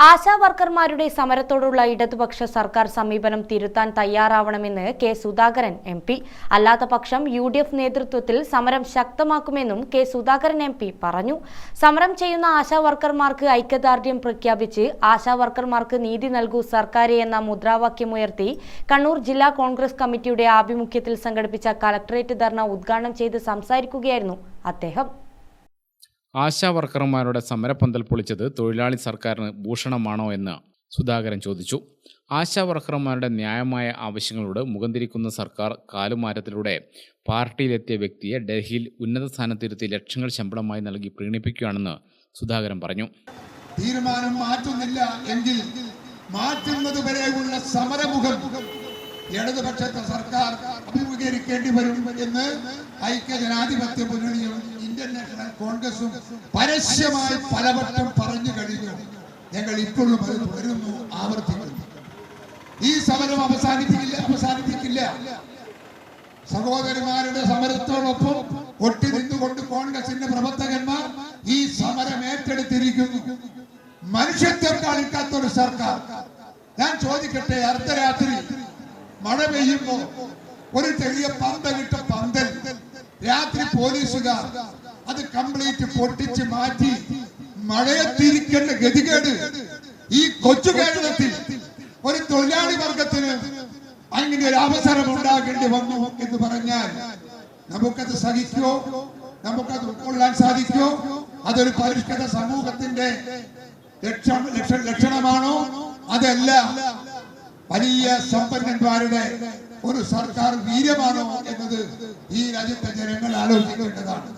ആശാ വർക്കർമാരുടെ സമരത്തോടുള്ള ഇടതുപക്ഷ സർക്കാർ സമീപനം തിരുത്താൻ തയ്യാറാവണമെന്ന് കെ സുധാകരൻ എം.പി. അല്ലാത്തപക്ഷം യു.ഡി.എഫ് നേതൃത്വത്തിൽ സമരം ശക്തമാക്കുമെന്നും കെ സുധാകരൻ എം.പി. പറഞ്ഞു. സമരം ചെയ്യുന്ന ആശാ വർക്കർമാർക്ക് ഐക്യദാർഢ്യം പ്രഖ്യാപിച്ച് ആശാ വർക്കർമാർക്ക് നീതി നൽകൂ സർക്കാരെ എന്ന മുദ്രാവാക്യമുയർത്തി കണ്ണൂർ ജില്ലാ കോൺഗ്രസ് കമ്മിറ്റിയുടെ ആഭിമുഖ്യത്തിൽ സംഘടിപ്പിച്ച കളക്ടറേറ്റ് ധർണ ഉദ്ഘാടനം ചെയ്ത് സംസാരിക്കുകയായിരുന്നു അദ്ദേഹം. ആശാ വർക്കർമാരുടെ സമരപ്പന്തൽ പൊളിച്ചത് തൊഴിലാളി സർക്കാരിന് ഭൂഷണമാണോ എന്ന് സുധാകരൻ ചോദിച്ചു. ആശാ വർക്കർമാരുടെ ന്യായമായ ആവശ്യങ്ങളോട് മുഖം തിരിക്കുന്ന സർക്കാർ കാലുമാറ്റത്തിലൂടെ പാർട്ടിയിലെത്തിയ വ്യക്തിയെ ഡൽഹിയിൽ ഉന്നത സ്ഥാനത്തിരുത്തി ലക്ഷങ്ങൾ ശമ്പളമായി നൽകി പ്രീണിപ്പിക്കുകയാണെന്ന് സുധാകരൻ പറഞ്ഞു. തീരുമാനം മാറ്റുന്നില്ല എങ്കിൽ മാറ്റുന്നത് വരെയുള്ള സമരമുഖം ഇടതുപക്ഷത്തെ സർക്കാർ അഭിമുഖീകരിക്കേണ്ടി വരും എന്ന് ഐക്യജനാധിപത്യ മുന്നണിയും ഇന്ത്യൻ നാഷണൽ കോൺഗ്രസും പരസ്യമായി പലവട്ടം പറഞ്ഞു കഴിഞ്ഞു. ഞങ്ങൾ ഇപ്പോഴും വരുന്നു, ആവർത്തിക്കുന്നു. ഈ സമരം അവസാനിപ്പിക്കില്ല. സഹോദരിമാരുടെ സമരത്തോടൊപ്പം ഒട്ടി നിന്നുകൊണ്ട് കോൺഗ്രസിന്റെ പ്രവർത്തകന്മാർ ഈ സമരം ഏറ്റെടുത്തിരിക്കുന്നു. മനുഷ്യത്വം കാണിക്കാത്തൊരു സർക്കാർ. ഞാൻ ചോദിക്കട്ടെ, അർദ്ധരാത്രി മഴ പെയ്യുമ്പോ ഒരു ചെറിയ പന്തലിട്ട പന്തൽ രാത്രി പോലീസുകാർ അത് കംപ്ലീറ്റ് പൊട്ടിച്ച് മാറ്റി മഴയെ തിരിക്കേണ്ട ഗതികേട് ഈ കൊച്ചു കേരളത്തിൽ ഒരു തൊഴിലാളി വർഗത്തിന് അങ്ങനെ ഒരു അവസരം ഉണ്ടാകേണ്ടി വന്നു എന്ന് പറഞ്ഞാൽ നമുക്കത് സഹിക്കോ? നമുക്കത് ഉൾക്കൊള്ളാൻ സാധിക്കോ? അതൊരു പരിഷ്കൃത സമൂഹത്തിന്റെ ലക്ഷണമാണോ? അതല്ല വലിയ സമ്പന്നന്മാരുടെ ഒരു സർക്കാർ വീര്യമാണോ എന്നത് ഈ രാജ്യത്തെ ജനങ്ങൾ ആലോചിക്കേണ്ടതാണ്.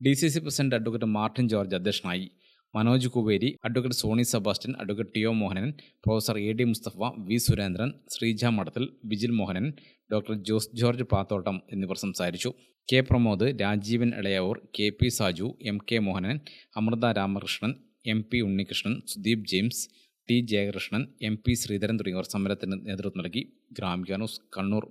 DCC president advocate Martin George അധ്യക്ഷനായി. Manoj Kuveri, advocate Soni Sebastian, advocate T O. Mohanan, professor A.D. Mustafa, V. Surendran, Sreeja Madathil, Vijil Mohanan, doctor Jose George Pathottam എന്നിവർ സംസാരിച്ചു. K Pramod, Rajeevan Elayavoor, KP Saju, MK Mohanan, Amritha Ramakrishnan, MP Unnikrishnan, Sudeep James, T. Jayakrishnan, MP Sreedharan തുടങ്ങിയവർ സമരത്തിന് നേതൃത്വം നൽകി. ഗ്രാമിക ന്യൂസ്, കണ്ണൂർ.